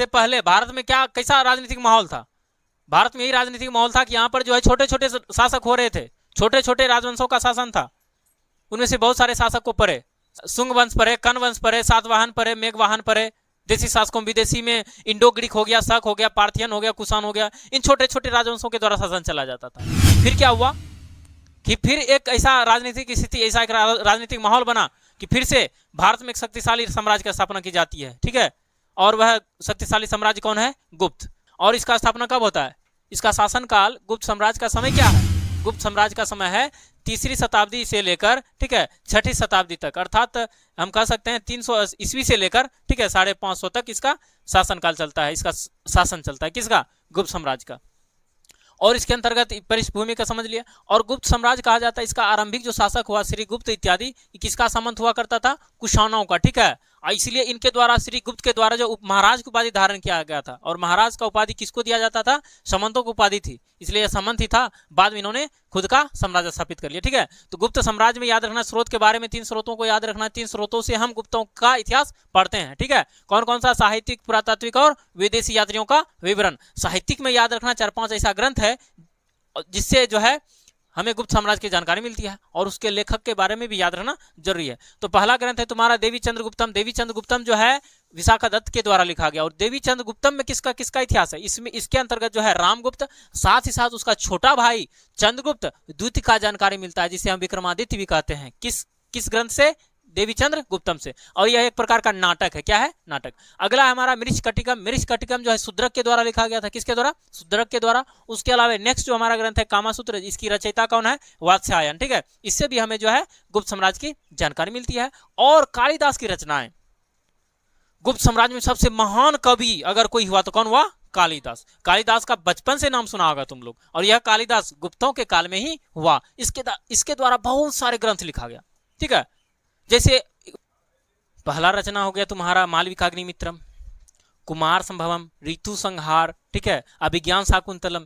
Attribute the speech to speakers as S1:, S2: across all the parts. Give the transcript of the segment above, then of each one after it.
S1: पहले भारत में क्या कैसा राजनीतिक माहौल था? भारत में यही राजनीतिक माहौल था कि यहाँ पर जो है छोटे छोटे शासक हो रहे थे, छोटे छोटे राजवंशों का शासन था। उनमें से बहुत सारे शासक को पड़े, सुंग वंश पड़े, कन वंश पड़े, सातवाहन पड़े, मेघवाहन पड़े, देसी शासकों, विदेशी में इंडो ग्रीक हो गया, शक हो गया, पार्थियन हो गया, कुषाण हो गया, इन छोटे छोटे राजवंशों के द्वारा शासन चला जाता था। फिर क्या हुआ कि फिर एक ऐसा राजनीतिक स्थिति, ऐसा एक राजनीतिक माहौल बना कि फिर से भारत में एक शक्तिशाली साम्राज्य की स्थापना की जाती है, ठीक है। और वह शक्तिशाली साम्राज्य कौन है? गुप्त। और इसका स्थापना कब होता है? इसका शासनकाल, गुप्त साम्राज्य का समय क्या है? गुप्त साम्राज्य का समय है 3री शताब्दी से लेकर, ठीक है, 6ठी शताब्दी तक, अर्थात हम कह सकते हैं 300 ईस्वी से लेकर, ठीक है, 550 तक इसका शासनकाल चलता है, इसका शासन चलता है। किसका? गुप्त साम्राज्य का। और इसके अंतर्गत पृष्ठभूमि का समझ लिया। और गुप्त साम्राज्य कहा जाता है, इसका आरंभिक जो शासक हुआ श्री गुप्त इत्यादि, किसका सामंत हुआ करता था? कुषाणों का, ठीक है। इसलिए इनके द्वारा, श्री गुप्त के द्वारा जो महाराज की उपाधि धारण किया गया था, और महाराज का उपाधि किसको दिया जाता था? सामंतों को उपाधि थी, इसलिए यह सामंत ही था। बाद में इन्होंने खुद का साम्राज्य स्थापित कर लिया, ठीक है। तो गुप्त साम्राज्य में याद रखना, स्रोत के बारे में 3 स्रोतों को याद रखना। 3 स्रोतों से हम गुप्तों का इतिहास पढ़ते हैं, ठीक है। कौन कौन सा? साहित्यिक, पुरातात्विक और विदेशी यात्रियों का विवरण। साहित्यिक में याद रखना 4-5 ऐसा ग्रंथ है जिससे जो है हमें गुप्त साम्राज्य की जानकारी मिलती है, और उसके लेखक के बारे में भी याद रखना जरूरी है। तो पहला ग्रंथ है तुम्हारा देवी चंद्र गुप्तम। देवी चंद्र गुप्तम जो है विशाखादत्त के द्वारा लिखा गया। और देवी चंद्र गुप्तम में किसका किसका इतिहास है? इसमें इसके अंतर्गत जो है रामगुप्त, साथ ही साथ उसका छोटा भाई चंद्रगुप्त द्वितीय का जानकारी मिलता है, जिसे हम विक्रमादित्य भी कहते हैं। किस ग्रंथ से? देवी चंद्र गुप्तम से। और यह एक प्रकार का नाटक है। क्या है? नाटक। अगला है हमारा मृच्छकटिकम। मृच्छकटिकम जो है शूद्रक के द्वारा लिखा गया था। किसके द्वारा? शूद्रक के द्वारा। उसके अलावा नेक्स्ट जो हमारा ग्रंथ है कामासूत्र, इसकी रचयिता कौन है? वात्स्यायन, ठीक है। इससे भी हमें जो है गुप्त साम्राज्य की जानकारी मिलती है। और कालिदास की रचनाएं, गुप्त साम्राज्य में सबसे महान कवि अगर कोई हुआ तो कौन हुआ? कालिदास। कालिदास का बचपन से नाम सुना होगा तुम लोग, और यह कालिदास गुप्तों के काल में ही हुआ। इसके द्वारा बहुत सारे ग्रंथ लिखा गया, ठीक है। जैसे पहला रचना हो गया तुम्हारा मालविकाग्निमित्रम, कुमार संभवम, ऋतु संहार, ठीक है, अभिज्ञान शाकुंतलम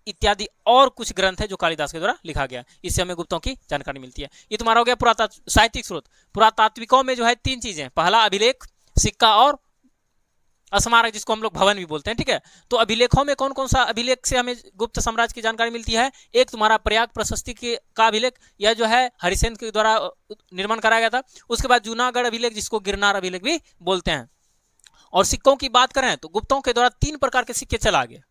S1: इत्यादि और कुछ ग्रंथ है जो कालिदास के द्वारा लिखा गया। इससे हमें गुप्तों की जानकारी मिलती है। ये तुम्हारा हो गया साहित्यिक स्रोत। पुरातात्विकों में जो है 3 चीजें, पहला अभिलेख, सिक्का और स्मारक, जिसको हम लोग भवन भी बोलते हैं, ठीक है। तो अभिलेखों में कौन कौन सा अभिलेख से हमें गुप्त साम्राज्य की जानकारी मिलती है? एक तुम्हारा प्रयाग प्रशस्ति का अभिलेख, यह जो है हरिसेन के द्वारा निर्माण कराया गया था। उसके बाद जूनागढ़ अभिलेख, जिसको गिरनार अभिलेख भी बोलते हैं। और सिक्कों की बात करें तो गुप्तों के द्वारा 3 प्रकार के सिक्के चला गया।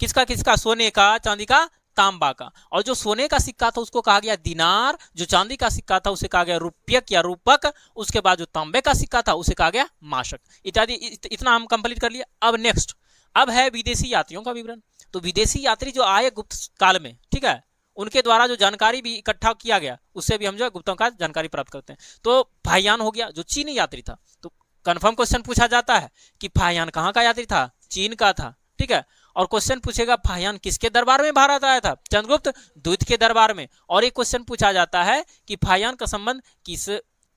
S1: किसका किसका? सोने का, चांदी का, तांबा का। और जो सोने का सिक्का था उसको कहा गया दिनार, जो चांदी का सिक्का था उसे कहा गया रुपयक या रूपक, उसके बाद जो तांबे का सिक्का था उसे कहा गया माशक इत्यादि। इतना हम कंप्लीट कर लिया। अब नेक्स्ट, अब है विदेशी यात्रियों का विवरण। तो विदेशी यात्री जो आए गुप्त काल में, ठीक है, उनके द्वारा जो जानकारी भी इकट्ठा किया गया, उससे भी हम जो गुप्तों का जानकारी प्राप्त करते हैं। तो फाहियान हो गया, जो चीनी यात्री था। तो कंफर्म क्वेश्चन पूछा जाता है कि फाहियान कहाँ का यात्री था? चीन का था, ठीक है। और क्वेश्चन पूछेगा फाहियान किसके दरबार में भारत आया था? चंद्रगुप्त द्वितीय के दरबार में। और एक क्वेश्चन पूछा जाता है कि फाहियान का संबंध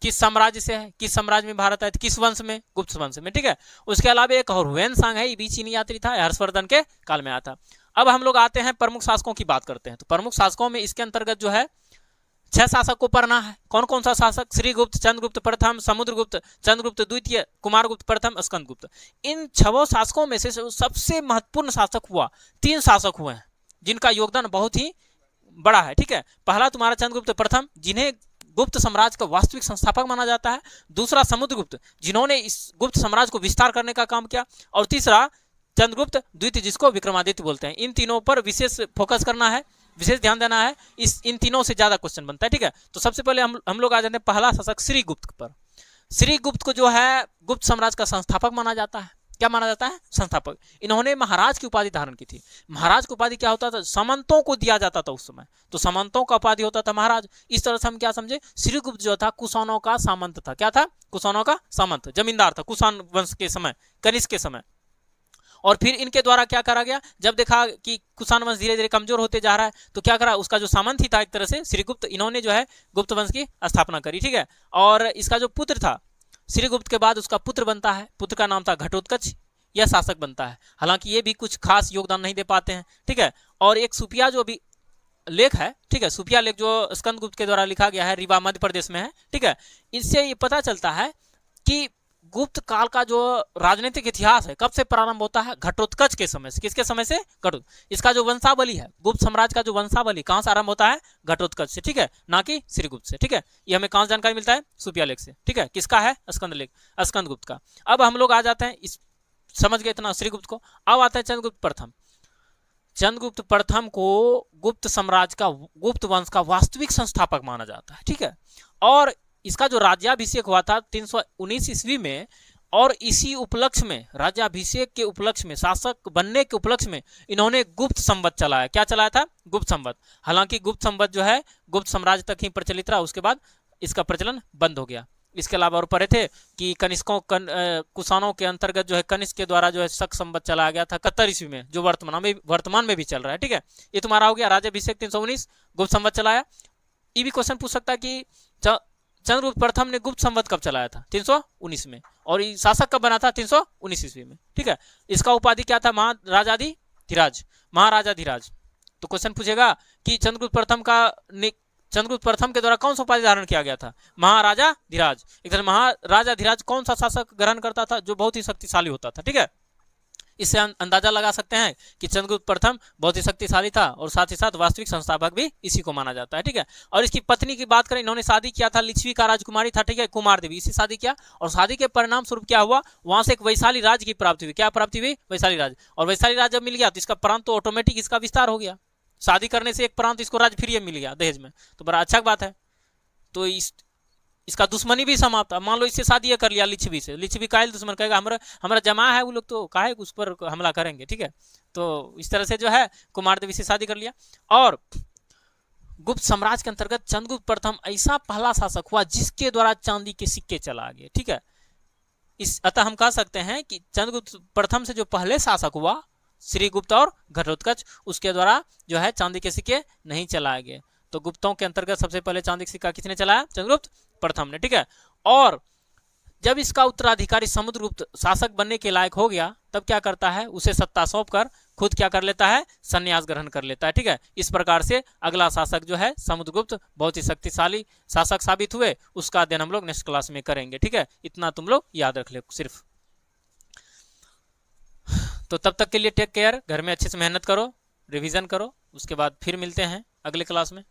S1: किस साम्राज्य से है? किस साम्राज्य में भारत आया था? किस वंश में? गुप्त वंश में, ठीक है। उसके अलावा एक और हुएनसांग है, ये भी चीनी यात्री था, हर्षवर्धन के काल में आया था। अब हम लोग आते हैं प्रमुख शासकों की बात करते हैं। तो प्रमुख शासकों में इसके अंतर्गत जो है 6 शासक को पढ़ना है। कौन कौन सा शासक? श्रीगुप्त, चंद्रगुप्त प्रथम, समुद्रगुप्त, चंद्रगुप्त द्वितीय, कुमारगुप्त प्रथम, स्कंदगुप्त। इन 6 शासकों में से सबसे महत्वपूर्ण शासक हुआ 3 शासक हुए हैं जिनका योगदान बहुत ही बड़ा है, ठीक है। पहला तुम्हारा चंद्रगुप्त प्रथम, जिन्हें गुप्त साम्राज्य का वास्तविक संस्थापक माना जाता है। दूसरा समुद्रगुप्त, जिन्होंने इस गुप्त साम्राज्य को विस्तार करने का काम किया। और तीसरा चंद्रगुप्त द्वितीय, जिसको विक्रमादित्य बोलते हैं। इन तीनों पर विशेष फोकस करना है, विशेष ध्यान देना है। इन तीनों से ज्यादा क्वेश्चन बनता है, ठीक है। तो सबसे पहले हम लोग आ जाते हैं पहला शासक श्रीगुप्त पर। श्रीगुप्त को जो है गुप्त साम्राज्य का संस्थापक माना जाता है। क्या माना जाता है? संस्थापक। इन्होंने महाराज की उपाधि धारण की थी। महाराज की उपाधि क्या होता था? सामंतों को दिया जाता था उस समय। तो सामंतों का उपाधि होता था महाराज। इस तरह से हम क्या समझे? श्रीगुप्त जो था कुषाणों का सामंत था। क्या था? कुषाणों का सामंत, जमींदार था कुषाण वंश के समय, कनिष्क के समय। और फिर इनके द्वारा क्या करा गया? जब देखा कि कुषाण वंश धीरे धीरे कमजोर होते जा रहा है, तो क्या करा? उसका जो सामंत ही था एक तरह से श्रीगुप्त, इन्होंने जो है गुप्त वंश की स्थापना करी, ठीक है। और इसका जो पुत्र था श्रीगुप्त के बाद उसका पुत्र बनता है, पुत्र का नाम था घटोत्कच, यह शासक बनता है। हालांकि ये भी कुछ खास योगदान नहीं दे पाते हैं, ठीक है। और एक सुफिया जो भी लेख है, ठीक है, सुफिया लेख जो स्कंदगुप्त के द्वारा लिखा गया है, रीवा मध्य प्रदेश में है, ठीक है। इससे ये पता चलता है कि गुप्त काल का जो राजनीतिक इतिहास है कब से प्रारंभ होता है? घटोत्कच के समय से। किसके समय से? इसका जो वंशावली है, गुप्त साम्राज्य का जो वंशावली कहां से आरंभ होता है? घटोत्कच से, ठीक है, ना कि श्रीगुप्त से, ठीक है। ये हमें कहां से जानकारी मिलता है? सुपिया लेख से, ठीक है। किसका है? स्कंद लेख, स्कंदगुप्त का। अब हम लोग आ जाते हैं, इस समझ गए इतना श्रीगुप्त को। अब आता है चंद्रगुप्त प्रथम। चंद्रगुप्त प्रथम को गुप्त साम्राज्य का, गुप्त वंश का वास्तविक संस्थापक माना जाता है, ठीक है। और इसका जो राज्याभिषेक हुआ था 319 ईस्वी में, और इसी उपलक्ष्य में, राज्याभिषेक के उपलक्ष्य में, शासक बनने के उपलक्ष्य में इन्होंने गुप्त संवत चलाया। क्या चलाया था? गुप्त संवत। हालांकि गुप्त संवत जो है गुप्त साम्राज्य तक ही प्रचलित रहा, उसके बाद इसका प्रचलन बंद हो गया। इसके अलावा और पढ़े थे कि कनिष्कों कुषाणों के अंतर्गत जो है कनिष्क के द्वारा जो है शक संवत चलाया गया था 71 ईस्वी में, जो वर्तमान में भी चल रहा है, ठीक है। ये तुम्हारा हो गया राज्याभिषेक 319, गुप्त संवत चलाया। ये भी क्वेश्चन पूछ सकता है कि चंद्रगुप्त प्रथम ने गुप्त संवत कब चलाया था? 319 में। और शासक कब बना था? 319 ईस्वी में, ठीक है। इसका उपाधि क्या था? महाराजाधिराज। तो क्वेश्चन पूछेगा कि चंद्रगुप्त प्रथम के द्वारा कौन सा उपाधि धारण किया गया था? महाराजाधिराज। एक तरह महाराजाधिराज कौन सा शासक ग्रहण करता था? जो बहुत ही शक्तिशाली होता था, ठीक है। इससे अंदाजा लगा सकते हैं कि चंद्रगुप्त प्रथम बहुत ही शक्तिशाली था, और साथ ही साथ वास्तविक संस्थापक भी इसी को माना जाता है, ठीक है। और इसकी पत्नी की बात करें, इन्होंने शादी किया था, लिच्छवी का राजकुमारी था, ठीक है, कुमार देवी, इसी शादी किया। और शादी के परिणाम स्वरूप क्या हुआ? वहां से एक वैशाली राज्य की प्राप्ति हुई। क्या प्राप्ति हुई? वैशाली राज्य। और वैशाली राज्य जब मिल गया तो इसका प्रांत तो ऑटोमेटिक इसका विस्तार हो गया। शादी करने से एक प्रांत इसको राज्य फ्री मिल गया दहेज में, तो बड़ा अच्छा बात है। तो इसका दुश्मनी भी समाप्त। मान लो इससे शादी कर लिया लिच्छवी से, लिच्छवी कायल दुश्मन कहेगा हमारा जमा है, वो लोग तो काहे उस पर हमला करेंगे, ठीक है। तो इस तरह से जो है कुमार देवी से शादी कर लिया। और गुप्त साम्राज्य के अंतर्गत चंद्रगुप्त प्रथम ऐसा पहला शासक हुआ जिसके द्वारा चांदी के सिक्के चला गए, ठीक है। अतः हम कह सकते हैं कि चंद्रगुप्त प्रथम से जो पहले शासक हुआ श्रीगुप्त और घटोत्कच, उसके द्वारा जो है चांदी के सिक्के नहीं चलाए गए। तो गुप्तों के अंतर्गत सबसे पहले चांदी का सिक्का किसने चलाया? चंद्रगुप्त प्रथम ने, ठीक है। और जब इसका उत्तराधिकारी समुद्रगुप्त शासक बनने के लायक हो गया, तब क्या करता है? उसे सत्ता सौंप कर खुद क्या कर लेता है? संन्यास ग्रहण कर लेता है, ठीक है। इस प्रकार से अगला शासक जो है समुद्रगुप्त बहुत ही शक्तिशाली शासक साबित हुए। उसका अध्ययन हम लोग नेक्स्ट क्लास में करेंगे, ठीक है। इतना तुम लोग याद रख ले सिर्फ। तो तब तक के लिए टेक केयर, घर में अच्छे से मेहनत करो, रिवीजन करो, उसके बाद फिर मिलते हैं अगले क्लास में।